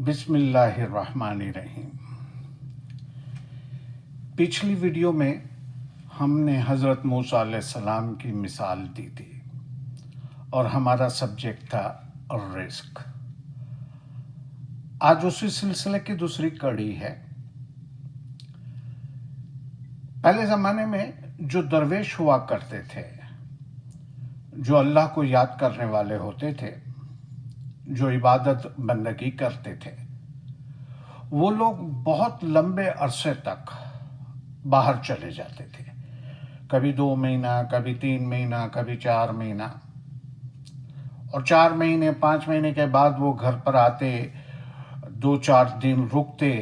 بسم اللہ الرحمن الرحیم۔ پچھلی ویڈیو میں ہم نے حضرت موسیٰ علیہ السلام کی مثال دی تھی اور ہمارا سبجیکٹ تھا رزق۔ آج اسی سلسلے کی دوسری کڑی ہے۔ پہلے زمانے میں جو درویش ہوا کرتے تھے، جو اللہ کو یاد کرنے والے ہوتے تھے، جو عبادت بندگی کرتے تھے، وہ لوگ بہت لمبے عرصے تک باہر چلے جاتے تھے، کبھی 2 مہینہ، کبھی 3 مہینہ، کبھی 4 مہینہ، اور 4 مہینے 5 مہینے کے بعد وہ گھر پر آتے، 2-4 دن رکتے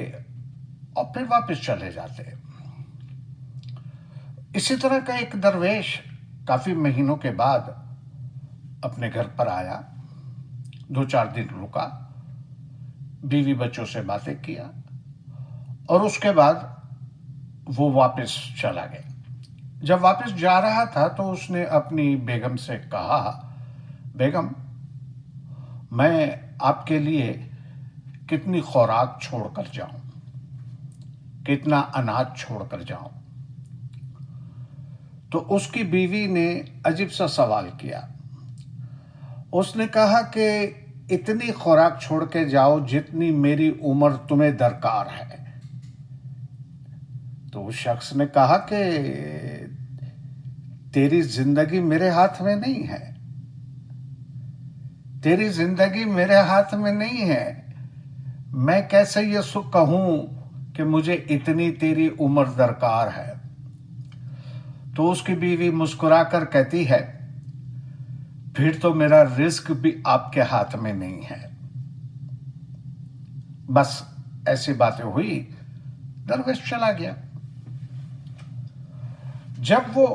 اور پھر واپس چلے جاتے۔ اسی طرح کا ایک درویش کافی مہینوں کے بعد اپنے گھر پر آیا، 2-4 دن رکا، بیوی بچوں سے باتیں کیا اور اس کے بعد وہ واپس چلا گیا۔ جب واپس جا رہا تھا تو اس نے اپنی بیگم سے کہا، بیگم، میں آپ کے لیے کتنی خوراک چھوڑ کر جاؤں، کتنا اناج چھوڑ کر جاؤں؟ تو اس کی بیوی نے عجیب سا سوال کیا۔ اس نے کہا کہ اتنی خوراک چھوڑ کے جاؤ جتنی میری عمر تمہیں درکار ہے۔ تو اس شخص نے کہا کہ تیری زندگی میرے ہاتھ میں نہیں ہے، تیری زندگی میرے ہاتھ میں نہیں ہے، میں کیسے یہ کہوں کہ مجھے اتنی تیری عمر درکار ہے؟ تو اس کی بیوی مسکرا کر کہتی ہے، پھر تو میرا رزق بھی آپ کے ہاتھ میں نہیں ہے۔ بس ایسی باتیں ہوئی، درویش چلا گیا۔ جب وہ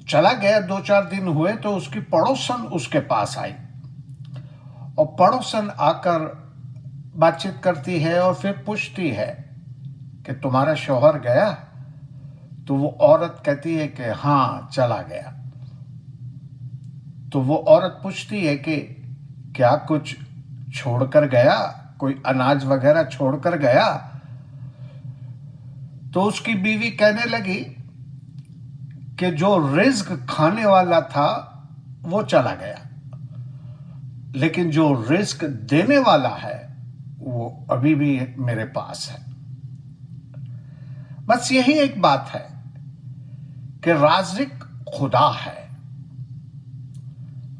چلا گیا 2-4 دن ہوئے تو اس کی پڑوسن اس کے پاس آئی، اور پڑوسن آ کر بات چیت کرتی ہے اور پھر پوچھتی ہے کہ تمہارا شوہر گیا؟ تو وہ عورت کہتی ہے کہ ہاں چلا گیا۔ تو وہ عورت پوچھتی ہے کہ کیا کچھ چھوڑ کر گیا، کوئی اناج وغیرہ چھوڑ کر گیا؟ تو اس کی بیوی کہنے لگی کہ جو رزق کھانے والا تھا وہ چلا گیا، لیکن جو رزق دینے والا ہے وہ ابھی بھی میرے پاس ہے۔ بس یہی ایک بات ہے کہ رازق خدا ہے،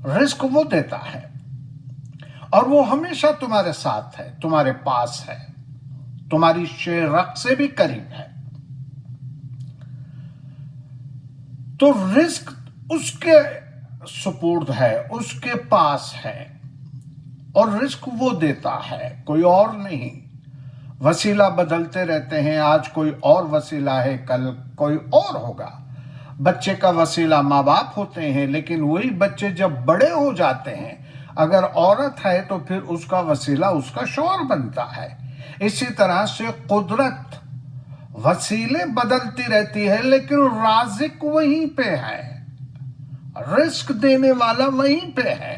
رزق وہ دیتا ہے، اور وہ ہمیشہ تمہارے ساتھ ہے، تمہارے پاس ہے، تمہاری شرق سے بھی قریب ہے۔ تو رزق اس کے سپرد ہے، اس کے پاس ہے، اور رزق وہ دیتا ہے، کوئی اور نہیں۔ وسیلہ بدلتے رہتے ہیں، آج کوئی اور وسیلہ ہے، کل کوئی اور ہوگا۔ بچے کا وسیلہ ماں باپ ہوتے ہیں، لیکن وہی بچے جب بڑے ہو جاتے ہیں، اگر عورت ہے تو پھر اس کا وسیلہ اس کا شوہر بنتا ہے۔ اسی طرح سے قدرت وسیلے بدلتی رہتی ہے، لیکن رازق وہیں پہ ہے، رزق دینے والا وہیں پہ ہے،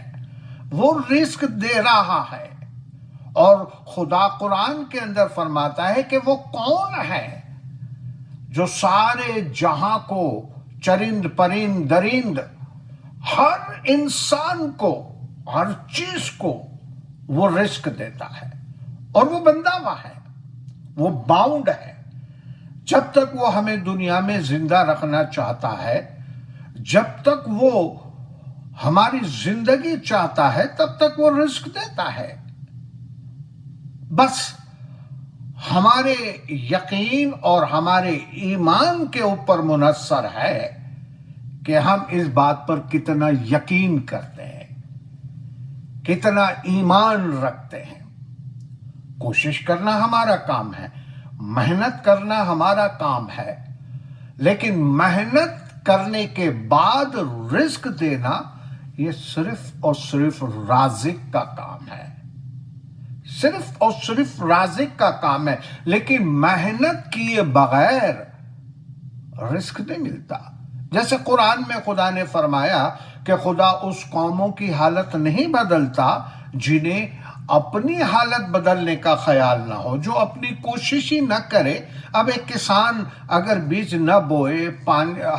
وہ رزق دے رہا ہے۔ اور خدا قرآن کے اندر فرماتا ہے کہ وہ کون ہے جو سارے جہاں کو، چرند پرند درند، ہر انسان کو، ہر چیز کو وہ رزق دیتا ہے، اور وہ بندہ ہوا ہے، وہ باؤنڈ ہے۔ جب تک وہ ہمیں دنیا میں زندہ رکھنا چاہتا ہے، جب تک وہ ہماری زندگی چاہتا ہے، تب تک وہ رزق دیتا ہے۔ بس ہمارے یقین اور ہمارے ایمان کے اوپر منحصر ہے کہ ہم اس بات پر کتنا یقین کرتے ہیں، کتنا ایمان رکھتے ہیں۔ کوشش کرنا ہمارا کام ہے، محنت کرنا ہمارا کام ہے، لیکن محنت کرنے کے بعد رزق دینا یہ صرف اور صرف رازق کا کام ہے، صرف اور صرف رازق کا کام ہے۔ لیکن محنت کیے بغیر رزق نہیں ملتا۔ جیسے قرآن میں خدا نے فرمایا کہ خدا اس قوموں کی حالت نہیں بدلتا جنہیں اپنی حالت بدلنے کا خیال نہ ہو، جو اپنی کوشش ہی نہ کرے. اب ایک کسان اگر بیج نہ بوئے،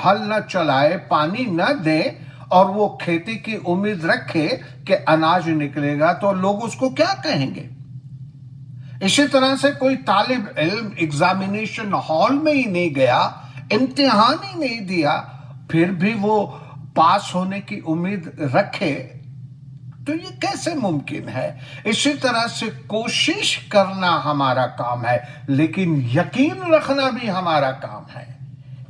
ہل نہ چلائے، پانی نہ دے اور وہ کھیتی کی امید رکھے کہ اناج نکلے گا تو لوگ اس کو کیا کہیں گے؟ اسی طرح سے کوئی طالب علم ایگزامینیشن ہال میں ہی نہیں گیا، امتحان ہی نہیں دیا، پھر بھی وہ پاس ہونے کی امید رکھے تو یہ کیسے ممکن ہے؟ اسی طرح سے کوشش کرنا ہمارا کام ہے، لیکن یقین رکھنا بھی ہمارا کام ہے،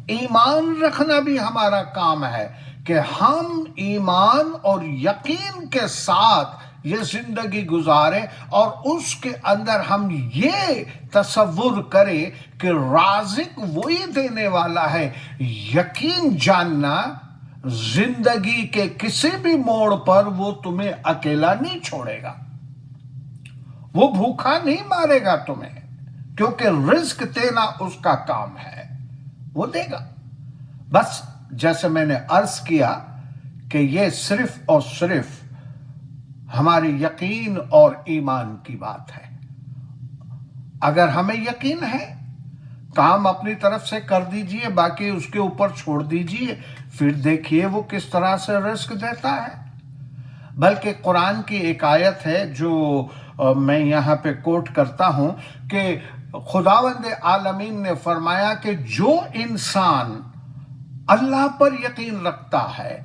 ایمان رکھنا بھی ہمارا کام ہے کہ ہم ایمان اور یقین کے ساتھ یہ زندگی گزاریں اور اس کے اندر ہم یہ تصور کریں کہ رازق وہی دینے والا ہے. یقین جاننا زندگی کے کسی بھی موڑ پر وہ تمہیں اکیلا نہیں چھوڑے گا، وہ بھوکا نہیں مارے گا تمہیں، کیونکہ رزق دینا اس کا کام ہے، وہ دے گا. بس جیسے میں نے عرض کیا کہ یہ صرف اور صرف ہماری یقین اور ایمان کی بات ہے. اگر ہمیں یقین ہے، کام اپنی طرف سے کر دیجئے، باقی اس کے اوپر چھوڑ دیجئے، پھر دیکھیے وہ کس طرح سے رزق دیتا ہے. بلکہ قرآن کی ایک آیت ہے جو میں یہاں پہ کوٹ کرتا ہوں کہ خداوند عالمین نے فرمایا کہ جو انسان اللہ پر یقین رکھتا ہے،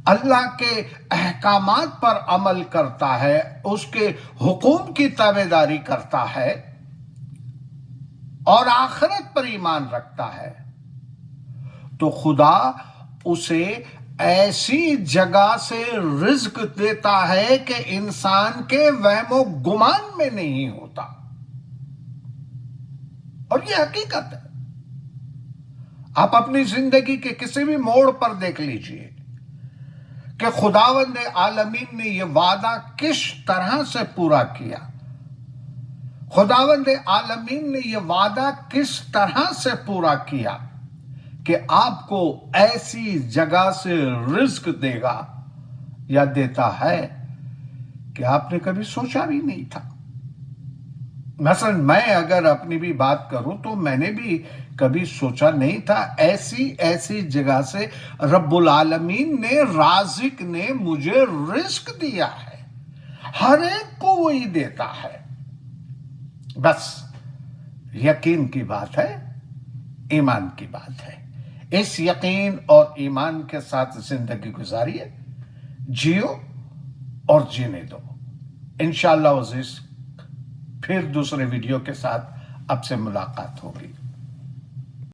اللہ کے احکامات پر عمل کرتا ہے، اس کے حکم کی تابعداری کرتا ہے اور آخرت پر ایمان رکھتا ہے، تو خدا اسے ایسی جگہ سے رزق دیتا ہے کہ انسان کے وہم و گمان میں نہیں ہوتا. اور یہ حقیقت ہے. آپ اپنی زندگی کے کسی بھی موڑ پر دیکھ لیجئے کہ خداوند عالمین نے یہ وعدہ کس طرح سے پورا کیا. خداوند عالمین نے یہ وعدہ کس طرح سے پورا کیا کہ آپ کو ایسی جگہ سے رزق دے گا یا دیتا ہے کہ آپ نے کبھی سوچا بھی نہیں تھا. مثلا میں اگر اپنی بھی بات کروں تو میں نے بھی کبھی سوچا نہیں تھا ایسی جگہ سے رب العالمین نے، رازق نے مجھے رزق دیا ہے. ہر ایک کو وہی دیتا ہے. بس یقین کی بات ہے، ایمان کی بات ہے. اس یقین اور ایمان کے ساتھ زندگی گزاریے، جیو اور جینے دو. انشاءاللہ عزیز پھر دوسرے ویڈیو کے ساتھ اب سے ملاقات ہوگی.